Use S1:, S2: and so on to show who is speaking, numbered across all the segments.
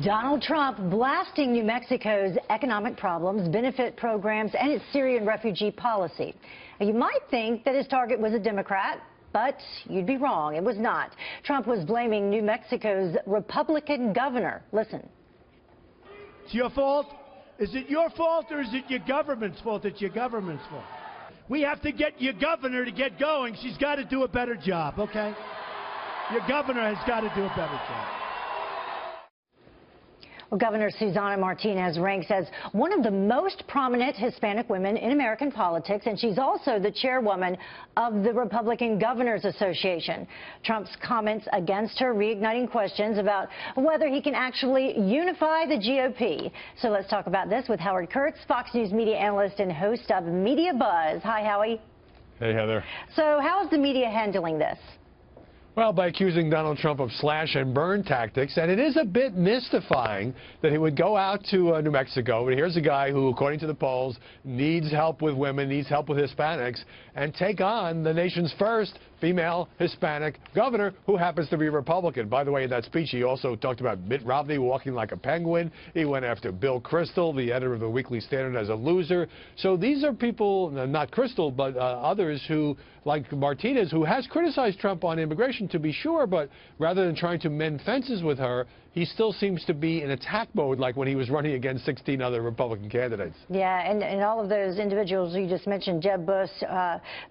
S1: Donald Trump blasting New Mexico's economic problems, benefit programs, and its Syrian refugee policy. Now, you might think that his target was a Democrat, but you'd be wrong. It was not. Trump was blaming New Mexico's Republican governor. Listen.
S2: It's your fault? Is it your fault or is it your government's fault? It's your government's fault. We have to get your governor to get going. She's got to do a better job, okay? Your governor has got to do a better job.
S1: Well, Governor Susana Martinez ranks as one of the most prominent Hispanic women in American politics, and she's also the chairwoman of the Republican Governors Association. Trump's comments against her reigniting questions about whether he can actually unify the GOP. So let's talk about this with Howard Kurtz, Fox News media analyst and host of MediaBuzz. Hi, Howie.
S3: Hey, Heather.
S1: So how is the media handling this?
S3: Well, by accusing Donald Trump of slash and burn tactics, and it is a bit mystifying that he would go out to New Mexico, but here's a guy who, according to the polls, needs help with women, needs help with Hispanics, and take on the nation's first female Hispanic governor, who happens to be a Republican. By the way, in that speech, he also talked about Mitt Romney walking like a penguin. He went after Bill Kristol, the editor of the Weekly Standard, as a loser. So these are people, not Kristol, but others who, like Martinez, who has criticized Trump on immigration, to be sure, but rather than trying to mend fences with her, he still seems to be in attack mode, like when he was running against 16 other Republican candidates.
S1: Yeah, and all of those individuals you just mentioned, Jeb Bush,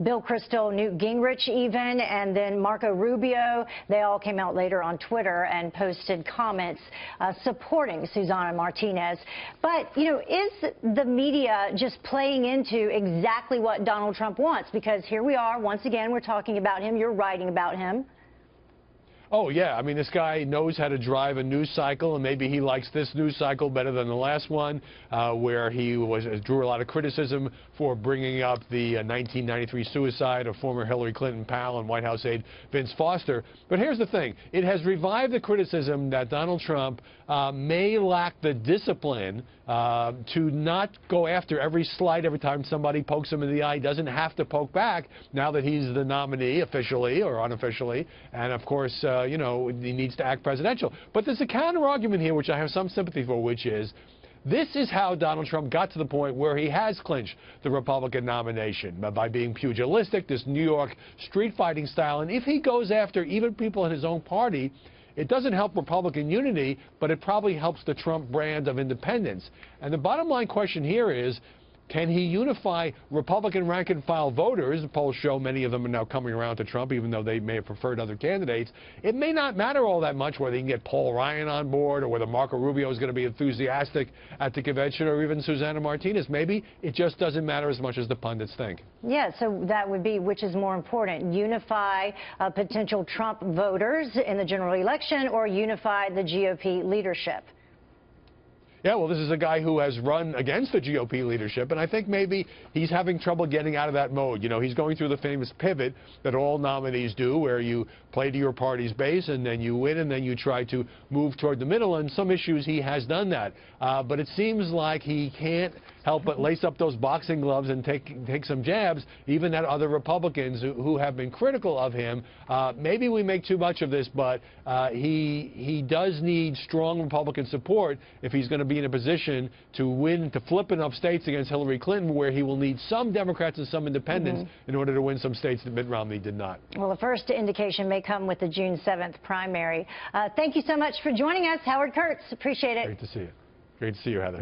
S1: Bill Kristol, Newt Gingrich even, and then Marco Rubio, they all came out later on Twitter and posted comments supporting Susana Martinez. But, you know, is the media just playing into exactly what Donald Trump wants? Because here we are, once again, we're talking about him, you're writing about him.
S3: Oh, yeah. I mean, this guy knows how to drive a news cycle, and maybe he likes this news cycle better than the last one, where he drew a lot of criticism for bringing up the 1993 suicide of former Hillary Clinton pal and White House aide Vince Foster. But here's the thing. It has revived the criticism that Donald Trump may lack the discipline to not go after every slight every time somebody pokes him in the eye. He doesn't have to poke back now that he's the nominee officially or unofficially. And, of course, you know, he needs to act presidential. But there's a counter-argument here, which I have some sympathy for, which is this is how Donald Trump got to the point where he has clinched the Republican nomination, by being pugilistic, this New York street fighting style. And if he goes after even people in his own party, it doesn't help Republican unity, but it probably helps the Trump brand of independence. And the bottom line question here is, can he unify Republican rank-and-file voters? The polls show many of them are now coming around to Trump, even though they may have preferred other candidates. It may not matter all that much whether he can get Paul Ryan on board or whether Marco Rubio is going to be enthusiastic at the convention or even Susana Martinez. Maybe it just doesn't matter as much as the pundits think.
S1: Yeah, so that would be which is more important, unify potential Trump voters in the general election or unify the GOP leadership?
S3: Yeah, well, this is a guy who has run against the GOP leadership, and I think maybe he's having trouble getting out of that mode. You know, he's going through the famous pivot that all nominees do, where you play to your party's base, and then you win, and then you try to move toward the middle. And some issues he has done that. But it seems like he can't help but lace up those boxing gloves and take some jabs, even at other Republicans who have been critical of him. Maybe we make too much of this, but he does need strong Republican support if he's going to be in a position to win, to flip enough states against Hillary Clinton, where he will need some Democrats and some independents in order to win some states that Mitt Romney did not.
S1: Well, the first indication may come with the June 7th primary. Thank you so much for joining us, Howard Kurtz. Appreciate it.
S3: Great to see you. Great to see you, Heather.